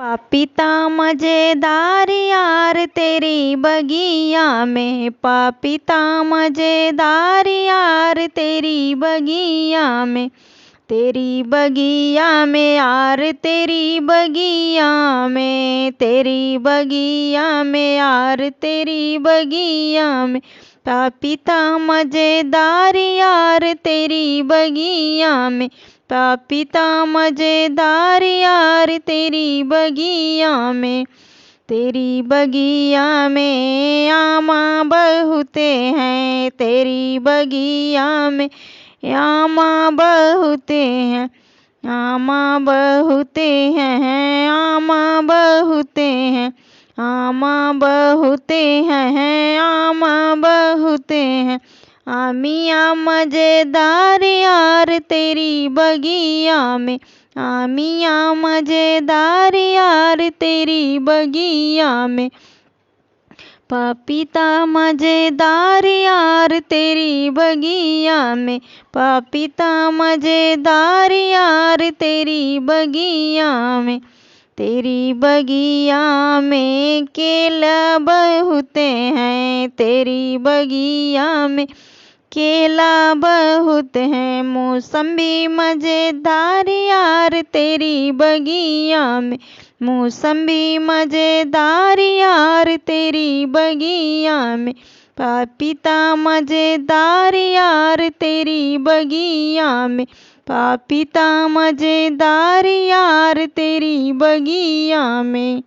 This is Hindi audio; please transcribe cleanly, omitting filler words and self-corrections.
पपीता मजेदार यार तेरी बगिया में, पपीता मजेदार यार तेरी बगिया में, तेरी बगिया में यार तेरी बगिया में, तेरी बगिया में यार तेरी बगिया में, पपीता मजेदार यार तेरी बगिया में, पपीता मजेदार यार तेरी बगिया में, तेरी बगिया में आमा बहुते हैं, तेरी बगिया में आमा बहुते हैं, आमा बहुते हैं, आमा बहुते हैं, आमा बहुते हैं, आमा बहुते हैं, आमिया मजेदार यार तेरी बगिया में, आमिया मजेदार यार तेरी बगिया में, पपीता मजेदार यार तेरी बगिया में, पपीता मजेदार यार तेरी बगिया में, तेरी बगिया में केला बहुते हैं, तेरी बगिया में केला बहुत है, मौसम्बी मजेदार यार तेरी बगिया में, मौसम्बी मजेदार यार तेरी बगिया में, पपीता मजेदार यार तेरी बगिया में, पपीता मजेदार यार तेरी बगिया में।